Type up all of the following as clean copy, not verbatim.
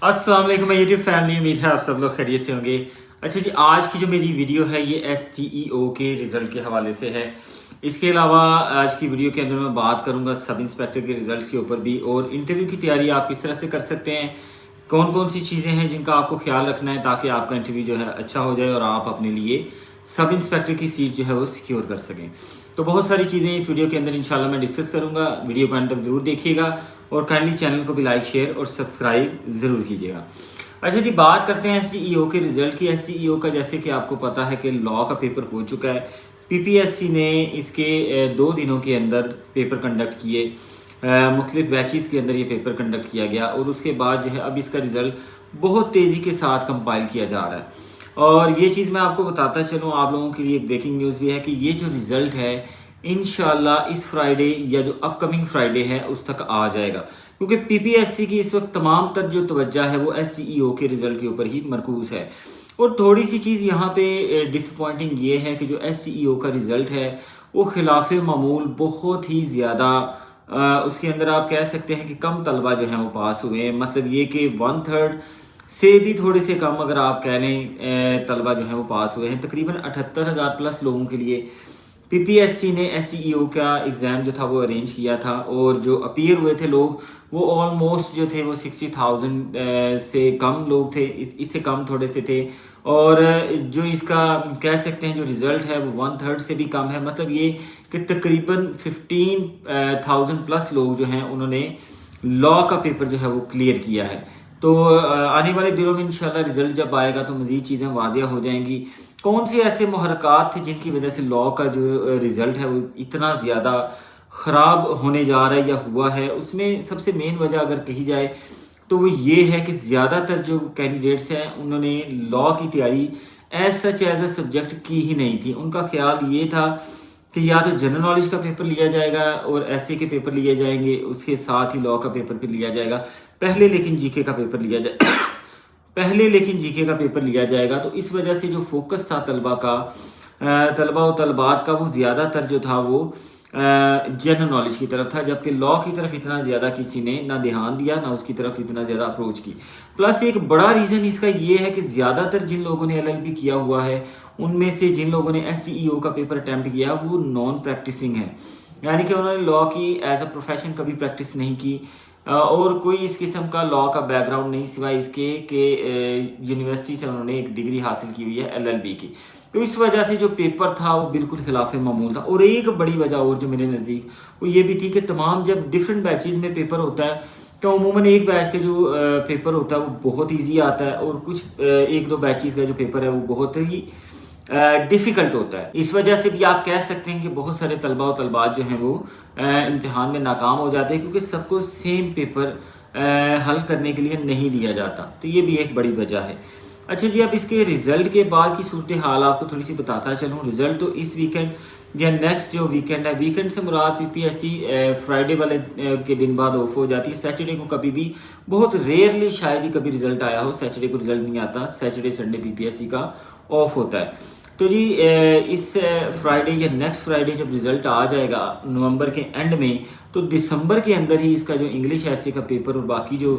अस्सलाम वालेकुम YouTube family, उम्मीद है आप सब लोग खैरियत से होंगे। अच्छा जी, आज की जो मेरी वीडियो है ये STEO के रिज़ल्ट के हवाले से है। इसके अलावा आज की वीडियो के अंदर मैं बात करूंगा सब इंस्पेक्टर के रिज़ल्ट के ऊपर भी, और इंटरव्यू की तैयारी आप किस तरह से कर सकते हैं, कौन कौन सी चीज़ें हैं जिनका आपको ख्याल रखना है ताकि आपका इंटरव्यू जो है अच्छा हो जाए और आप अपने लिए सब इंस्पेक्टर की सीट जो है वो सिक्योर कर सकें। तो बहुत सारी चीज़ें इस वीडियो के अंदर इंशाल्लाह मैं डिस्कस करूंगा। वीडियो को अंत तक ज़रूर देखिएगा और काइंडली चैनल को भी लाइक, शेयर और सब्सक्राइब ज़रूर कीजिएगा। अच्छा जी, बात करते हैं STEO के रिज़ल्ट की। STEO का जैसे कि आपको पता है कि लॉ का पेपर हो चुका है। PPSC ने इसके 2 दिनों के अंदर पेपर कंडक्ट किए, मुख्तलिफ बैचेस के अंदर ये पेपर कंडक्ट किया गया और उसके बाद जो है अब इसका रिज़ल्ट बहुत तेज़ी के साथ कंपाइल किया जा रहा है। और ये चीज़ मैं आपको बताता चलूँ, आप लोगों के लिए एक ब्रेकिंग न्यूज़ भी है कि ये जो रिज़ल्ट है इंशाल्लाह इस फ्राइडे या जो अपकमिंग फ्राइडे है उस तक आ जाएगा, क्योंकि PPSC की इस वक्त तमाम तर जो तवज्जो है वो STEO के रिज़ल्ट के ऊपर ही मरकूज़ है। और थोड़ी सी चीज़ यहाँ पे डिसअपॉइंटिंग ये है कि जो STEO का रिज़ल्ट है वो खिलाफ मामूल बहुत ही ज़्यादा, उसके अंदर आप कह सकते हैं कि कम तलबा जो हैं वो पास हुए हैं। मतलब ये कि 1/3 से भी थोड़े से कम अगर आप कह लें तलबा जो हैं वो पास हुए हैं। तकरीबन 78,000 प्लस लोगों के लिए PPSC ने STEO का एग्ज़ाम जो था वो अरेंज किया था, और जो अपीयर हुए थे लोग वो ऑलमोस्ट जो थे वो 60,000 से कम लोग थे, इससे कम थोड़े से थे। और जो इसका कह सकते हैं जो रिज़ल्ट है वो 1/3 से भी कम है। मतलब ये कि तकरीबन 15,000 प्लस लोग जो हैं उन्होंने लॉ का पेपर जो है वो क्लियर किया है। तो आने वाले दिनों में इंशाल्लाह रिज़ल्ट जब आएगा तो मज़ीद चीज़ें वाज़िया हो जाएंगी। कौन से ऐसे मुहरकात थे जिनकी वजह से लॉ का जो रिज़ल्ट है वो इतना ज़्यादा ख़राब होने जा रहा है या हुआ है, उसमें सबसे मेन वजह अगर कही जाए तो वो ये है कि ज़्यादातर जो कैंडिडेट्स हैं उन्होंने लॉ की तैयारी एज अ सब्जेक्ट की ही नहीं थी। उनका ख्याल ये था कि या तो जनरल नॉलेज का पेपर लिया जाएगा और ऐसे के पेपर लिए जाएंगे, उसके साथ ही लॉ का पेपर भी लिया जाएगा, पहले लेकिन जीके का पेपर लिया जाए पहले लेकिन जीके का पेपर लिया जाएगा। तो इस वजह से जो फोकस था तलबा और तलबात का वो ज़्यादातर जो था वो जनरल नॉलेज की तरफ था, जबकि लॉ की तरफ इतना ज़्यादा किसी ने ना ध्यान दिया ना उसकी तरफ इतना ज़्यादा अप्रोच की। प्लस एक बड़ा रीज़न इसका ये है कि ज़्यादातर जिन लोगों ने LLB किया हुआ है उनमें से जिन लोगों ने STEO का पेपर अटैम्प्ट किया वो नॉन प्रैक्टिसिंग है, यानी कि उन्होंने लॉ की एज अ प्रोफेशन कभी प्रैक्टिस नहीं की और कोई इस किस्म का लॉ का बैकग्राउंड नहीं सिवाय इसके कि यूनिवर्सिटी से उन्होंने एक डिग्री हासिल की हुई है LLB की। तो इस वजह से जो पेपर था वो बिल्कुल खिलाफ मामूल था। और एक बड़ी वजह और जो मेरे नज़दीक वो ये भी थी कि तमाम जब डिफरेंट बैचेज़ में पेपर होता है तो अमूमन एक बैच का जो पेपर होता है वो बहुत ईजी आता है और कुछ 1-2 बैचेज़ का जो पेपर है वो बहुत ही डिफ़िकल्ट होता है। इस वजह से भी आप कह सकते हैं कि बहुत सारे तलबा और तलबात जो हैं वो इम्तिहान में नाकाम हो जाते हैं, क्योंकि सबको सेम पेपर हल करने के लिए नहीं दिया जाता। तो ये भी एक बड़ी वजह है। अच्छा जी, अब इसके रिज़ल्ट के बाद की सूरत हाल आपको थोड़ी सी बताता चलूँ। रिज़ल्ट तो इस वीकेंड या नेक्स्ट जो वीकेंड है, वीकेंड से मुराद PPSC फ्राइडे वाले के दिन बाद ऑफ हो जाती है। सैटरडे को कभी भी बहुत रेयरली शायद ही कभी रिज़ल्ट आया हो, सैटरडे को रिज़ल्ट नहीं आता। सैटरडे संडे PPSC का ऑफ होता है। तो जी इस फ्राइडे या नेक्स्ट फ्राइडे जब रिज़ल्ट आ जाएगा नवंबर के एंड में, तो दिसंबर के अंदर ही इसका जो इंग्लिश ऐसे का पेपर और बाकी जो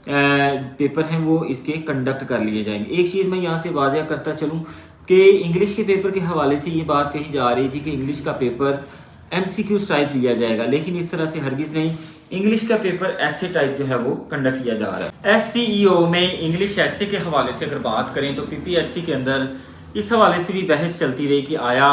पेपर हैं वो इसके कंडक्ट कर लिए जाएंगे। एक चीज़ मैं यहाँ से वाज़ह करता चलूँ कि इंग्लिश के पेपर के हवाले से ये बात कही जा रही थी कि इंग्लिश का पेपर MCQ टाइप लिया जाएगा, लेकिन इस तरह से हरगिज़ नहीं। इंग्लिश का पेपर ऐसे टाइप जो है वो कंडक्ट किया जा रहा है। STEO में इंग्लिश ऐसे के हवाले से अगर बात करें तो PPSC के अंदर इस हवाले से भी बहस चलती रही कि आया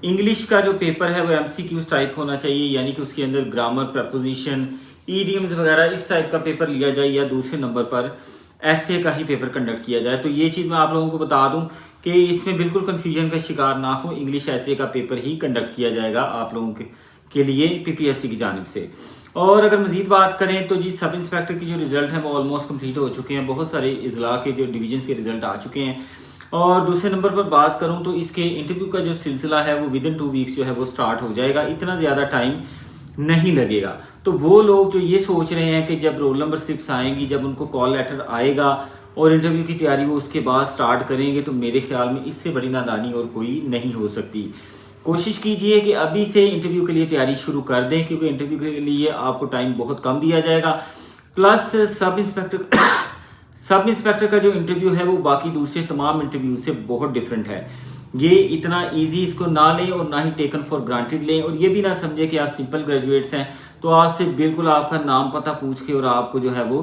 इंग्लिश का जो पेपर है वो MCQ टाइप होना चाहिए, यानी कि उसके अंदर ग्रामर, प्रपोजिशन, ईडियम्स वगैरह इस टाइप का पेपर लिया जाए, या दूसरे नंबर पर ऐसे का ही पेपर कंडक्ट किया जाए। तो ये चीज़ मैं आप लोगों को बता दूं कि इसमें बिल्कुल कन्फ्यूजन का शिकार ना हो, इंग्लिश ऐसे का पेपर ही कंडक्ट किया जाएगा आप लोगों के लिए PPSC की जानिब से। और अगर मजीद बात करें तो जी सब इंस्पेक्टर की जो रिज़ल्ट है वो ऑलमोस्ट कंप्लीट हो चुके हैं। बहुत सारे इजला के जो डिवीजन के रिज़ल्ट आ चुके हैं। और दूसरे नंबर पर बात करूं तो इसके इंटरव्यू का जो सिलसिला है वो विदिन 2 वीक्स जो है वो स्टार्ट हो जाएगा, इतना ज़्यादा टाइम नहीं लगेगा। तो वो लोग जो ये सोच रहे हैं कि जब रोल नंबर स्लिप्स आएंगी, जब उनको कॉल लेटर आएगा और इंटरव्यू की तैयारी वो उसके बाद स्टार्ट करेंगे, तो मेरे ख्याल में इससे बड़ी नादानी और कोई नहीं हो सकती। कोशिश कीजिए कि अभी से इंटरव्यू के लिए तैयारी शुरू कर दें, क्योंकि इंटरव्यू के लिए आपको टाइम बहुत कम दिया जाएगा। प्लस सब इंस्पेक्टर का जो इंटरव्यू है वो बाकी दूसरे तमाम इंटरव्यू से बहुत डिफरेंट है। ये इतना इजी इसको ना लें और ना ही टेकन फॉर ग्रांटेड लें, और ये भी ना समझे कि आप सिंपल ग्रेजुएट्स हैं तो आपसे बिल्कुल आपका नाम पता पूछ के और आपको जो है वो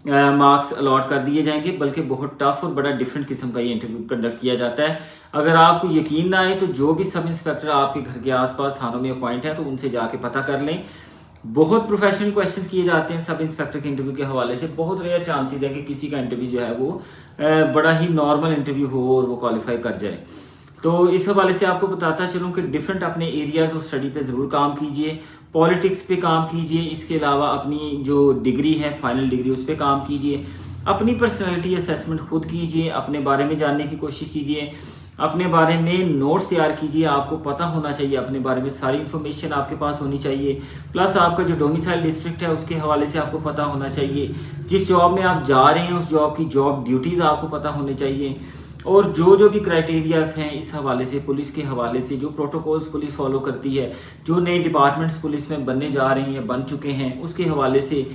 मार्क्स अलॉट कर दिए जाएंगे, बल्कि बहुत टफ और बड़ा डिफरेंट किस्म का ये इंटरव्यू कंडक्ट किया जाता है। अगर आपको यकीन ना आए तो जो भी सब इंस्पेक्टर आपके घर के आसपास थानों में अपॉइंट है तो उनसे जाके पता कर लें। बहुत प्रोफेशनल क्वेश्चंस किए जाते हैं सब इंस्पेक्टर के इंटरव्यू के हवाले से। बहुत रेयर चांसेस है कि किसी का इंटरव्यू जो है वो बड़ा ही नॉर्मल इंटरव्यू हो और वो क्वालिफाई कर जाए। तो इस हवाले से आपको बताता चलूँ कि डिफरेंट अपने एरियाज ऑफ स्टडी पे ज़रूर काम कीजिए, पॉलिटिक्स पे काम कीजिए, इसके अलावा अपनी जो डिग्री है फाइनल डिग्री उस पर काम कीजिए, अपनी पर्सनैलिटी असेसमेंट खुद कीजिए, अपने बारे में जानने की कोशिश कीजिए, अपने बारे में नोट्स तैयार कीजिए। आपको पता होना चाहिए अपने बारे में, सारी इन्फॉर्मेशन आपके पास होनी चाहिए। प्लस आपका जो डोमिसाइल डिस्ट्रिक्ट है उसके हवाले से आपको पता होना चाहिए। जिस जॉब में आप जा रहे हैं उस जॉब की जॉब ड्यूटीज़ आपको पता होने चाहिए। और जो भी क्राइटेरियाज हैं इस हवाले से, पुलिस के हवाले से जो प्रोटोकॉल्स पुलिस फॉलो करती है, जो नए डिपार्टमेंट्स पुलिस में बनने जा रहे हैं या बन चुके हैं उसके हवाले से,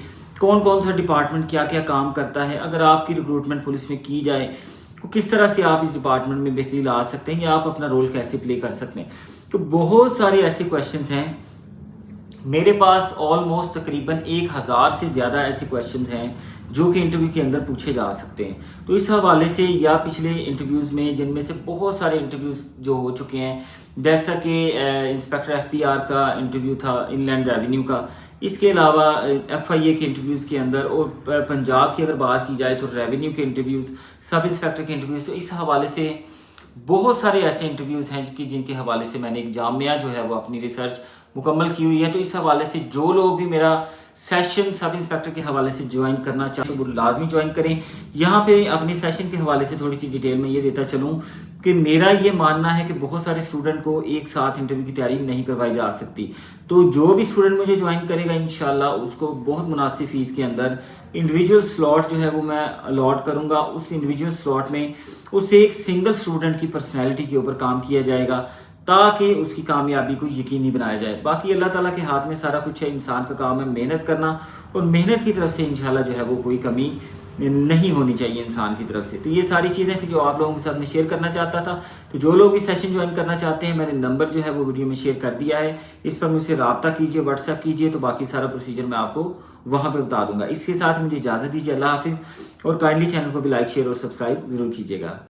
कौन कौन सा डिपार्टमेंट क्या क्या काम करता है, अगर आपकी रिक्रूटमेंट पुलिस में की जाए तो किस तरह से आप इस डिपार्टमेंट में बेहतरी ला सकते हैं या आप अपना रोल कैसे प्ले कर सकते हैं। तो बहुत सारे ऐसे क्वेश्चंस हैं मेरे पास, ऑलमोस्ट तकरीबन 1000 से ज़्यादा ऐसे क्वेश्चंस हैं जो कि इंटरव्यू के अंदर पूछे जा सकते हैं। तो इस हवाले से या पिछले इंटरव्यूज़ में जिनमें से बहुत सारे इंटरव्यूज़ जो हो चुके हैं, जैसा कि इंस्पेक्टर FPR का इंटरव्यू था, इनलैंड रेवेन्यू का, इसके अलावा FIA के इंटरव्यूज़ के अंदर, और पंजाब की अगर बात की जाए तो रेवेन्यू के इंटरव्यूज़, सब इंस्पेक्टर के इंटरव्यूज़। तो इस हवाले से बहुत सारे ऐसे इंटरव्यूज़ हैं कि जिनके हवाले से मैंने एक जामिया जो है वो अपनी रिसर्च मुकम्मल की हुई है। तो इस हवाले से जो लोग भी मेरा सेशन सब इंस्पेक्टर के हवाले से ज्वाइन करना चाहें तो वो लाजमी ज्वाइन करें। यहाँ पे अपनी सेशन के हवाले से थोड़ी सी डिटेल में ये देता चलूँ कि मेरा ये मानना है कि बहुत सारे स्टूडेंट को एक साथ इंटरव्यू की तैयारी नहीं करवाई जा सकती। तो जो भी स्टूडेंट मुझे ज्वाइन करेगा इंशाल्लाह उसको बहुत मुनासिब फीस के अंदर इंडिविजुअल स्लॉट जो है वो मैं अलॉट करूँगा। उस इंडिविजुअल स्लॉट में उससे एक सिंगल स्टूडेंट की पर्सनैलिटी के ऊपर काम किया जाएगा ताकि उसकी कामयाबी को यकीनी बनाया जाए। बाकी अल्लाह ताला के हाथ में सारा कुछ है, इंसान का काम है मेहनत करना, और मेहनत की तरफ से इंशाल्लाह जो है वो कोई कमी नहीं होनी चाहिए इंसान की तरफ से। तो ये सारी चीज़ें थी जो आप लोगों के साथ में शेयर करना चाहता था। तो जो लोग भी सेशन ज्वाइन करना चाहते हैं, मैंने नंबर जो है वो वीडियो में शेयर कर दिया है, इस पर मुझसे रब्ता कीजिए, व्हाट्सएप कीजिए, तो बाकी सारा प्रोसीजर मैं आपको वहाँ पर बता दूंगा। इसके साथ मुझे इजाज़त दीजिए, अल्लाह हाफिज़, और काइंडली चैनल को भी लाइक शेयर और सब्सक्राइब ज़रूर कीजिएगा।